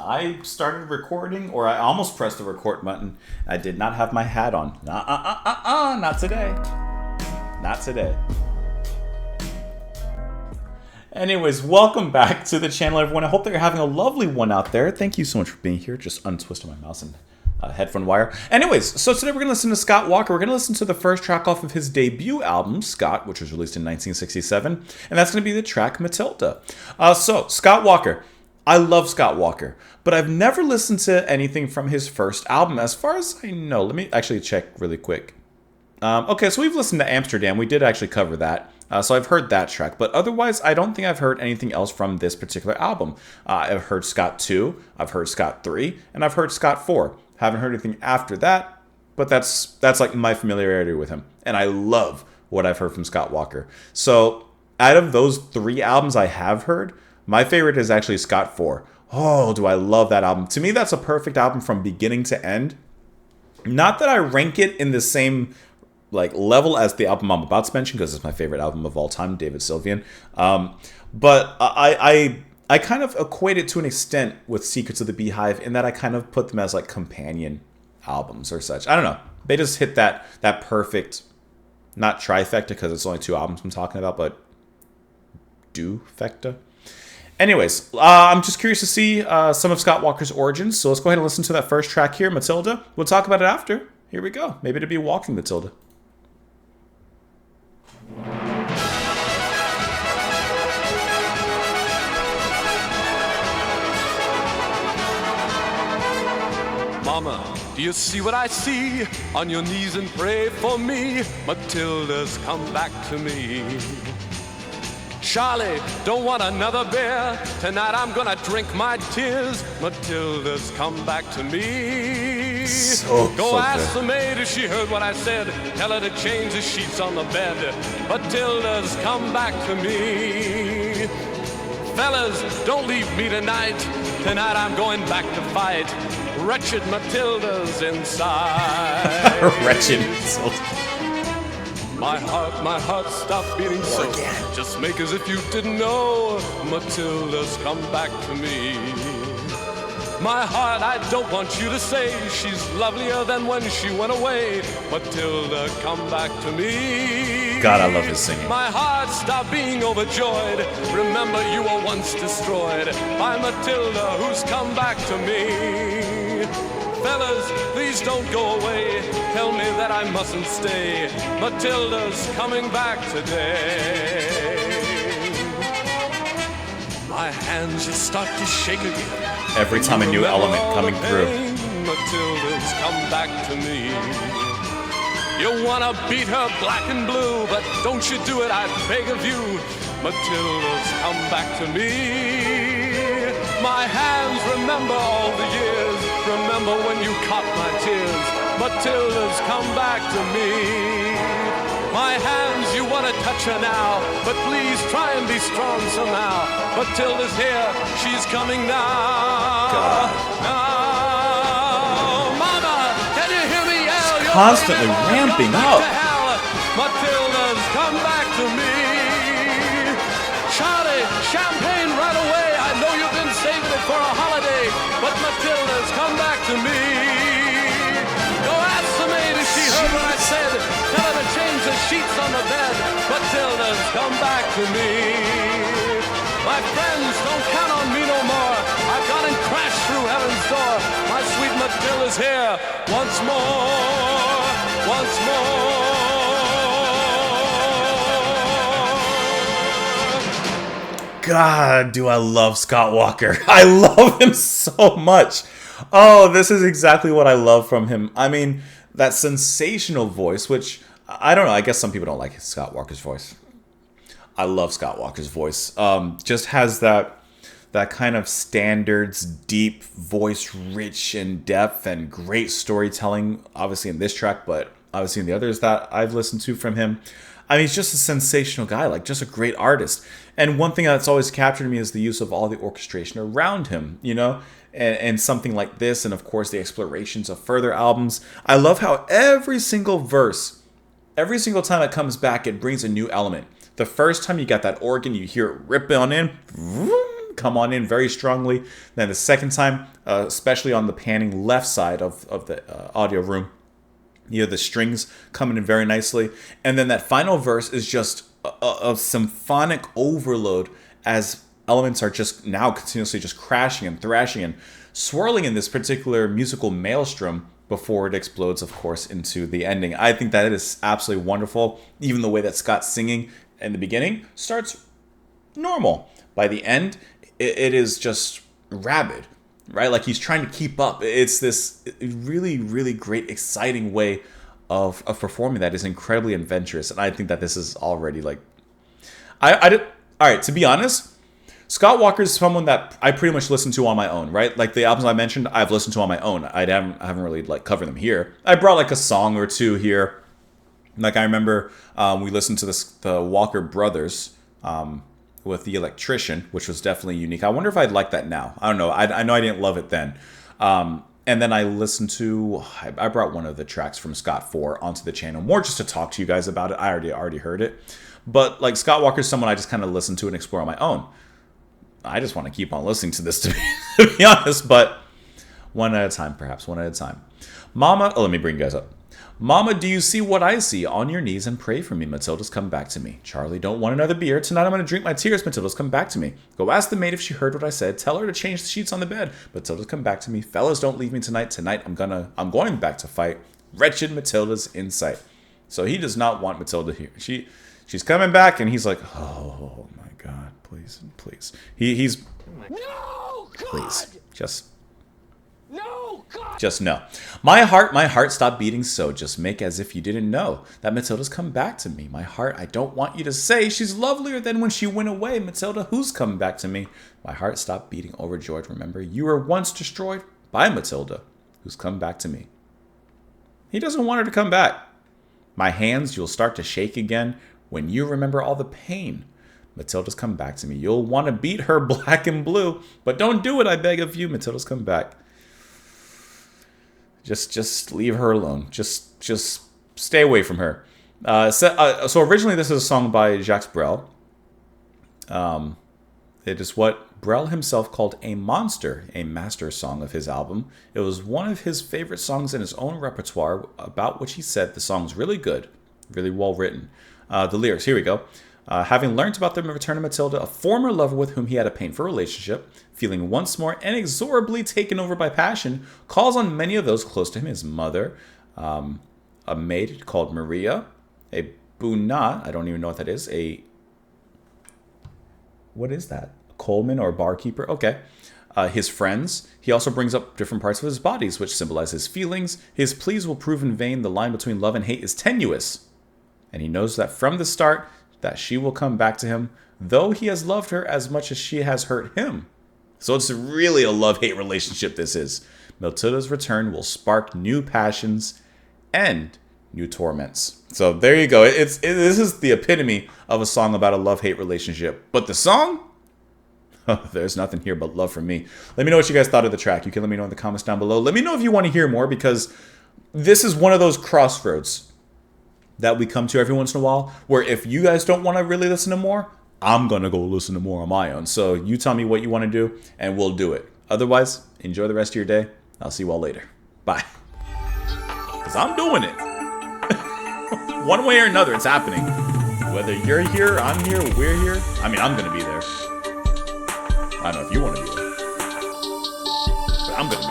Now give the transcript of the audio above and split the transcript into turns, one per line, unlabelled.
I started recording, or I almost pressed the record button. I did not have my hat on. Not today. Not today. Anyways, welcome back to the channel, everyone. I hope that you're having a lovely one out there. Thank you so much for being here. Just untwisting my mouse and headphone wire. Anyways, so today we're going to listen to Scott Walker. We're going to listen to the first track off of his debut album, Scott, which was released in 1967. And that's going to be the track Mathilde. So, Scott Walker. I love Scott Walker, but I've never listened to anything from his first album as far as I know. Let me actually check really quick. Okay, so we've listened to Amsterdam. We did actually cover that. So I've heard that track, but otherwise I don't think I've heard anything else from this particular album. I've heard Scott 2, I've heard Scott 3, and I've heard Scott 4. Haven't heard anything after that, but that's like my familiarity with him. And I love what I've heard from Scott Walker. So out of those 3 albums I have heard, my favorite is actually Scott 4. Oh, do I love that album. To me, that's a perfect album from beginning to end. Not that I rank it in the same level as the album I'm about to mention, because it's my favorite album of all time, David Sylvian. But I kind of equate it to an extent with Secrets of the Beehive in that I kind of put them as like companion albums or such. I don't know. They just hit that perfect, not trifecta because it's only 2 albums I'm talking about, but do-fecta. Anyways, I'm just curious to see some of Scott Walker's origins. So let's go ahead and listen to that first track here, Mathilde. We'll talk about it after. Here we go. Maybe it'll be Walking Mathilde.
Mama, do you see what I see? On your knees and pray for me. Matilda's come back to me. Charlie, don't want another beer. Tonight I'm gonna drink my tears. Matilda's come back to me. Go ask the maid if she heard what I said. Tell her to change the sheets on the bed. Matilda's come back to me. Fellas, don't leave me tonight. Tonight I'm going back to fight. Wretched Matilda's inside.
Wretched Matilda.
My heart stopped beating so. Just make as if you didn't know. Matilda's come back to me. My heart, I don't want you to say she's lovelier than when she went away. Matilda, come back to me.
God, I love his singing.
My heart stopped being overjoyed. Remember you were once destroyed by Matilda, who's come back to me. Fellas, please don't go away. Tell me that I mustn't stay. Matilda's coming back today. My hands just start to shake again.
Every time a new element coming through.
Matilda's come back to me. You wanna beat her black and blue, but don't you do it, I beg of you. Matilda's come back to me. My hands remember all the years. Remember when you caught my tears. Matilda's come back to me. My hands, you want to touch her now, but please try and be strong somehow. Matilda's here, she's coming now. Now, Mama, can you hear me yell? You're
constantly ramping up.
Matilda's come back to me. Charlie, champagne right away. I know you've been saving it for a holiday, but Matilda's come back to me. Go ask the maid if she heard what I said. Tell her to change the sheets on the bed. Matilda's come back to me. My friends, don't count on me no more. I've gone and crashed through heaven's door. My sweet Matilda's here once more. Once more.
God, do I love Scott Walker. I love him so much. Oh, this is exactly what I love from him. I mean, that sensational voice, which, I don't know, I guess some people don't like Scott Walker's voice. I love Scott Walker's voice. Just has that kind of standards, deep voice, rich in depth and great storytelling, obviously in this track, but obviously in the others that I've listened to from him. I mean, he's just a sensational guy, like just a great artist. And one thing that's always captured me is the use of all the orchestration around him, you know, and something like this. And of course, the explorations of further albums. I love how every single verse, every single time it comes back, it brings a new element. The first time you got that organ, you hear it rip on in, come on in very strongly. Then the second time, especially on the panning left side of the audio room, you know, the strings coming in very nicely. And then that final verse is just a symphonic overload as elements are just now continuously just crashing and thrashing and swirling in this particular musical maelstrom before it explodes, of course, into the ending. I think that is absolutely wonderful. Even the way that Scott's singing in the beginning starts normal. By the end, it is just rabid, right? Like he's trying to keep up. It's this really, really great, exciting way of performing that is incredibly adventurous. And I think that this is already like... all right, to be honest, Scott Walker is someone that I pretty much listen to on my own, right? Like the albums I mentioned, I've listened to on my own. I haven't really like covered them here. I brought like a song or two here. Like I remember we listened to the Walker Brothers with The Electrician, which was definitely unique. I wonder if I'd like that now. I don't know. I know I didn't love it then. And then I listened to, I brought one of the tracks from Scott 4 onto the channel, more just to talk to you guys about it. I already heard it. But like Scott Walker is someone I just kind of listen to and explore on my own. I just want to keep on listening to this, to be honest, but one at a time, perhaps, one at a time. Mama, let me bring you guys up. Mama, do you see what I see? On your knees and pray for me. Matilda's come back to me. Charlie, don't want another beer. Tonight I'm going to drink my tears. Matilda's come back to me. Go ask the maid if she heard what I said. Tell her to change the sheets on the bed. Matilda's come back to me. Fellas, don't leave me tonight. Tonight I'm going back to fight. Wretched Matilda's in sight. So he does not want Matilda here. She's coming back, and he's like, oh my God, please. He's
No, God!
please,
No, God!
just no. My heart, stop beating so. Just make as if you didn't know that Matilda's come back to me. My heart, I don't want you to say she's lovelier than when she went away. Matilda, who's come back to me? My heart, stop beating overjoyed. Remember, you were once destroyed by Matilda, who's come back to me. He doesn't want her to come back. My hands, you'll start to shake again when you remember all the pain. Matilda's come back to me. You'll want to beat her black and blue, but don't do it, I beg of you. Matilda's come back. Just leave her alone. Just stay away from her. So originally this is a song by Jacques Brel. It is what Brel himself called a monster, a master song of his album. It was one of his favorite songs in his own repertoire, about which he said the song's really good, really well written. The lyrics, here we go. Having learnt about the return of Matilda, a former lover with whom he had a painful relationship, feeling once more inexorably taken over by passion, calls on many of those close to him, his mother, a maid called Maria, a bunat, I don't even know what that is, what is that? A coalman or a barkeeper? Okay. His friends. He also brings up different parts of his bodies, which symbolize his feelings. His pleas will prove in vain. The line between love and hate is tenuous. And he knows that from the start, that she will come back to him, though he has loved her as much as she has hurt him. So it's really a love-hate relationship, this is. Matilda's return will spark new passions and new torments. So there you go. This is the epitome of a song about a love-hate relationship. But the song? Oh, there's nothing here but love for me. Let me know what you guys thought of the track. You can let me know in the comments down below. Let me know if you want to hear more, because this is one of those crossroads that we come to every once in a while, where if you guys don't want to really listen to more, I'm going to go listen to more on my own. So you tell me what you want to do, and we'll do it. Otherwise, enjoy the rest of your day. I'll see you all later. Bye. Because I'm doing it. One way or another, it's happening. Whether you're here, I'm here, we're here. I mean, I'm going to be there. I don't know if you want to be there, but I'm going to be there.